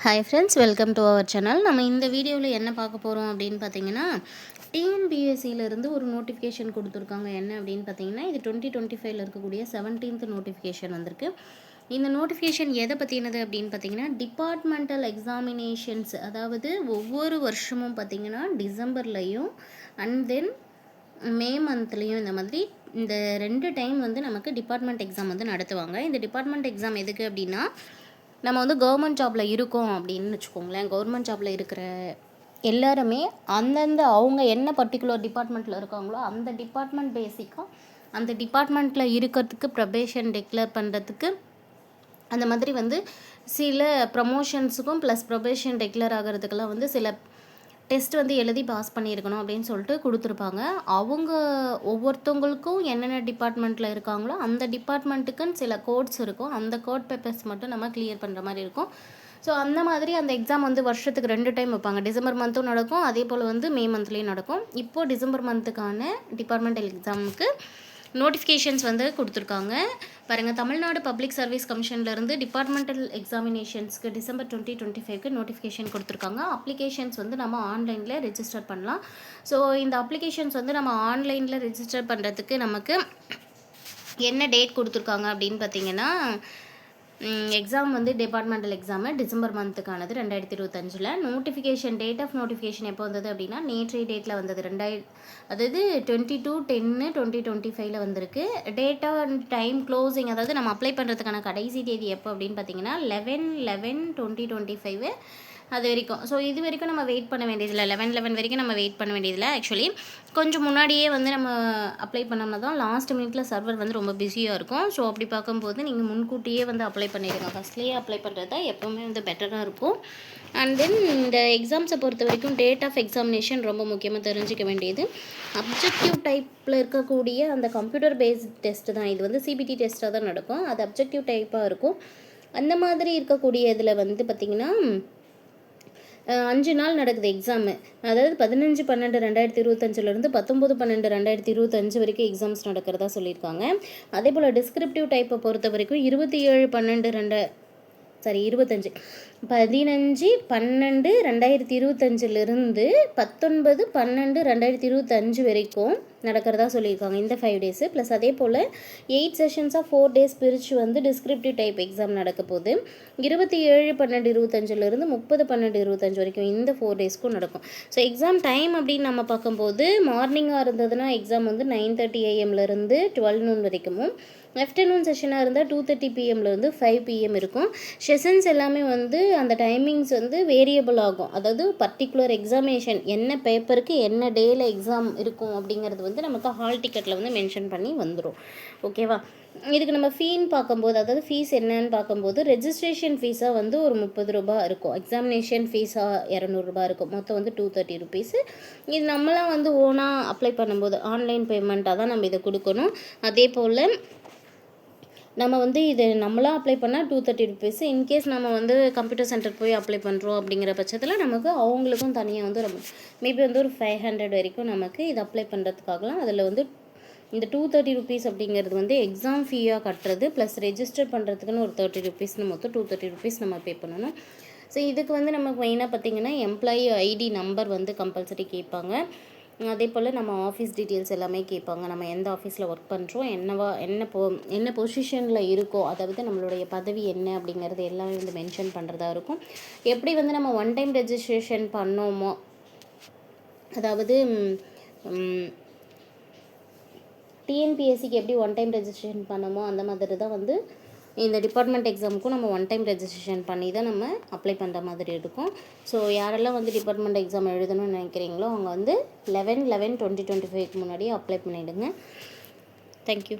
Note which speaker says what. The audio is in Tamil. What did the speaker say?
Speaker 1: Hi friends, welcome to our channel. நம்ம இந்த வீடியோவில் என்ன பார்க்க போகிறோம் அப்படின்னு பார்த்தீங்கன்னா, டிஎன்பிஎஸ்சியிலேருந்து ஒரு நோட்டிஃபிகேஷன் கொடுத்துருக்காங்க. என்ன அப்படின்னு பார்த்தீங்கன்னா, இது 2025 இருக்கக்கூடிய 17th நோட்டிஃபிகேஷன் வந்திருக்கு. இந்த நோட்டிஃபிகேஷன் எதை பற்றினது அப்படின்னு பார்த்தீங்கன்னா, டிபார்ட்மெண்டல் எக்ஸாமினேஷன்ஸ், அதாவது ஒவ்வொரு வருஷமும் பார்த்தீங்கன்னா டிசம்பர்லேயும் அண்ட் தென் மே மந்த்லேயும் இந்த மாதிரி இந்த 2 டைம் வந்து நமக்கு டிபார்ட்மெண்ட் எக்ஸாம் வந்து நடத்துவாங்க. இந்த டிபார்ட்மெண்ட் எக்ஸாம் எதுக்கு அப்படின்னா, நம்ம வந்து கவர்மெண்ட் ஜாபில் இருக்கோம் அப்படின்னு வச்சுக்கோங்களேன். கவர்மெண்ட் ஜாபில் இருக்கிற எல்லாருமே அந்தந்த அவங்க என்ன பர்டிகுலர் டிபார்ட்மெண்ட்டில் இருக்காங்களோ அந்த டிபார்ட்மெண்ட் பேசிக்காக அந்த டிபார்ட்மெண்ட்டில் இருக்கிறதுக்கு ப்ரொபேஷன் டிக்ளேர் பண்ணுறதுக்கு அந்த மாதிரி வந்து சில ப்ரமோஷன்ஸுக்கும் ப்ளஸ் ப்ரொபேஷன் டிக்ளேர் ஆகிறதுக்கெல்லாம் வந்து சில டெஸ்ட் வந்து எழுதி பாஸ் பண்ணியிருக்கணும் அப்படின்னு சொல்லிட்டு கொடுத்துருப்பாங்க. அவங்க ஒவ்வொருத்தவங்களுக்கும் என்னென்ன டிபார்ட்மெண்ட்டில் இருக்காங்களோ அந்த டிபார்ட்மெண்ட்டுக்குன்னு சில கோட்ஸ் இருக்கும். அந்த கோட் பேப்பர்ஸ் மட்டும் நம்ம கிளியர் பண்ணுற மாதிரி இருக்கும். ஸோ அந்த மாதிரி அந்த எக்ஸாம் வந்து வருஷத்துக்கு 2 டைம் வைப்பாங்க. டிசம்பர் மந்த்தும் நடக்கும், அதே போல் வந்து மே மந்த்லேயும் நடக்கும். இப்போது டிசம்பர் மந்த்துக்கான டிபார்ட்மெண்டல் எக்ஸாமுக்கு நோட்டிஃபிகேஷன்ஸ் வந்து கொடுத்துருக்காங்க பாருங்கள். தமிழ்நாடு பப்ளிக் சர்வீஸ் கமிஷன்லேருந்து டிபார்ட்மெண்டல் எக்ஸாமினேஷன்ஸ்க்கு டிசம்பர் 2025க்கு நோட்டிஃபிகேஷன் கொடுத்துருக்காங்க. அப்ளிகேஷன்ஸ் வந்து நம்ம ஆன்லைனில் ரெஜிஸ்டர் பண்ணலாம். ஸோ இந்த அப்ளிகேஷன்ஸ் வந்து நம்ம ஆன்லைனில் ரெஜிஸ்டர் பண்ணுறதுக்கு நமக்கு என்ன டேட் கொடுத்துருக்காங்க அப்படின்னு பார்த்தீங்கன்னா, எக்ஸாம் வந்து டிபார்ட்மெண்டல் எக்ஸாமு டிசம்பர் மந்த்துக்கானது 2025. நோட்டிஃபிகேஷன் டேட் ஆஃப் நோட்டிஃபிகேஷன் எப்போ வந்தது அப்படின்னா நேற்றைய டேட்டில் வந்தது. அதாவது 22/10/2025 வந்திருக்கு. டேட்டா அண்ட் டைம் க்ளோசிங், அதாவது நம்ம அப்ளை பண்ணுறதுக்கான கடைசி தேதி எப்போ அப்படின்னு பார்த்தீங்கன்னா 11/11/2025 அது வரைக்கும். ஸோ இது வரைக்கும் நம்ம வெயிட் பண்ண வேண்டியதில்லை. 11/11 வரைக்கும் நம்ம வெயிட் பண்ண வேண்டியதில்லை. ஆக்சுவலி கொஞ்சம் முன்னாடியே வந்து நம்ம அப்ளை பண்ணோம்னா தான் லாஸ்ட் மினிட்ல சர்வர் வந்து ரொம்ப பிஸியாக இருக்கும். ஸோ அப்படி பார்க்கும்போது நீங்கள் முன்கூட்டியே வந்து அப்ளை பண்ணிடுங்க. ஃபஸ்ட்லேயே அப்ளை பண்ணுறது தான் எப்போவுமே வந்து பெட்டராக இருக்கும். அண்ட் தென் இந்த எக்ஸாம்ஸை பொறுத்த வரைக்கும் டேட் ஆஃப் எக்ஸாமினேஷன் ரொம்ப முக்கியமாக தெரிஞ்சிக்க வேண்டியது. அப்ஜெக்டிவ் டைப்பில் இருக்கக்கூடிய அந்த கம்ப்யூட்டர் பேஸ்ட் டெஸ்ட்டு தான். இது வந்து சிபிடி டெஸ்ட்டாக தான் நடக்கும். அது அப்ஜெக்டிவ் டைப்பாக இருக்கும். அந்த மாதிரி இருக்கக்கூடிய இதில் வந்து பார்த்திங்கன்னா 5 நாள் நடக்குது எக்ஸாமு. அதாவது 15/12/2025 19/12/2025 வரைக்கும் எக்ஸாம்ஸ் நடக்கிறதா சொல்லியிருக்காங்க. அதே போல் டிஸ்கிரிப்டிவ் டைப்பை பொறுத்த வரைக்கும் 15/12/2025 15/12/2025 19/12/2025 வரைக்கும் நடக்கிறதா சொல்லியிருக்காங்க இந்த 5 டேஸு. ப்ளஸ் அதே போல் 8 செஷன்ஸ் ஆஃப் 4 டேஸ் பிரித்து வந்து டிஸ்கிரிப்டிவ் டைப் எக்ஸாம் நடக்க போகுது. 27/12/2025 30/12/2025 வரைக்கும் இந்த 4 டேஸ்க்கும் நடக்கும். ஸோ எக்ஸாம் டைம் அப்படின்னு நம்ம பார்க்கும்போது மார்னிங்காக இருந்ததுன்னா எக்ஸாம் வந்து 9:30 AM - 12 noon வரைக்கும். ஆஃப்டர்நூன் செஷனாக இருந்தால் 2:30 PM 5 PM இருக்கும். செஷன்ஸ் எல்லாமே வந்து அந்த டைமிங்ஸ் வந்து வேரியபிள் ஆகும். அதாவது பர்டிகுலர் எக்ஸாமினேஷன் என்ன பேப்பருக்கு என்ன டேயில் எக்ஸாம் இருக்கும் அப்படிங்கிறது வந்து நமக்கு ஹால் டிக்கெட்டில் வந்து மென்ஷன் பண்ணி வந்துடும். ஓகேவா? இதுக்கு நம்ம ஃபீன்னு பார்க்கும்போது, அதாவது ஃபீஸ் என்னன்னு பார்க்கும்போது ரெஜிஸ்ட்ரேஷன் ஃபீஸாக வந்து ஒரு 30 ரூபா இருக்கும். எக்ஸாமினேஷன் ஃபீஸாக 200 ரூபா இருக்கும். மொத்தம் வந்து 230 rupees. இது நம்மளாம் வந்து ஓனாக அப்ளை பண்ணும்போது ஆன்லைன் பேமெண்ட்டாக தான் நம்ம இதை கொடுக்கணும். அதே போல் நம்ம வந்து இது நம்மளாக அப்ளை பண்ணால் 230 rupees. இன்கேஸ் நம்ம வந்து கம்ப்யூட்டர் சென்டர் போய் அப்ளை பண்ணுறோம் அப்படிங்கிற பட்சத்தில் நமக்கு அவங்களுக்கும் தனியாக வந்து மேபி வந்து ஒரு 500 வரைக்கும் நமக்கு இது அப்ளை பண்ணுறதுக்காகலாம். அதில் வந்து இந்த 230 rupees அப்படிங்கிறது வந்து எக்ஸாம் ஃபீயாக கட்டுறது ப்ளஸ் ரெஜிஸ்டர் பண்ணுறதுக்குன்னு ஒரு 30 rupees, மொத்தம் 230 rupees நம்ம பே பண்ணணும். ஸோ இதுக்கு வந்து நமக்கு மெயினாக பார்த்திங்கன்னா எம்ப்ளாயி ஐடி நம்பர் வந்து கம்பல்சரி கேட்பாங்க. அதே போல் நம்ம ஆஃபீஸ் டீட்டெயில்ஸ் எல்லாமே கேட்பாங்க. நம்ம எந்த ஆஃபீஸில் ஒர்க் பண்ணுறோம், என்ன பொசிஷனில் இருக்கோ, அதாவது நம்மளுடைய பதவி என்ன அப்படிங்கிறது எல்லாமே வந்து மென்ஷன் பண்ணுறதா இருக்கும். எப்படி வந்து நம்ம 1 time ரெஜிஸ்ட்ரேஷன் பண்ணோமோ, அதாவது டிஎன்பிஎஸ்சிக்கு எப்படி 1 time ரெஜிஸ்ட்ரேஷன் பண்ணோமோ அந்த மாதிரி தான் வந்து இந்த டிபார்ட்மெண்ட் எக்ஸாமுக்கும் நம்ம 1 time ரெஜிஸ்ட்ரேஷன் பண்ணி தான் நம்ம அப்ளை பண்ணுற மாதிரி இருக்கும். ஸோ யாரெல்லாம் வந்து டிபார்ட்மெண்ட் எக்ஸாம் எழுதணும்னு நினைக்கிறீங்களோ அவங்க வந்து 11/11/2025 முன்னாடியே அப்ளை பண்ணிவிடுங்க. தேங்க்யூ.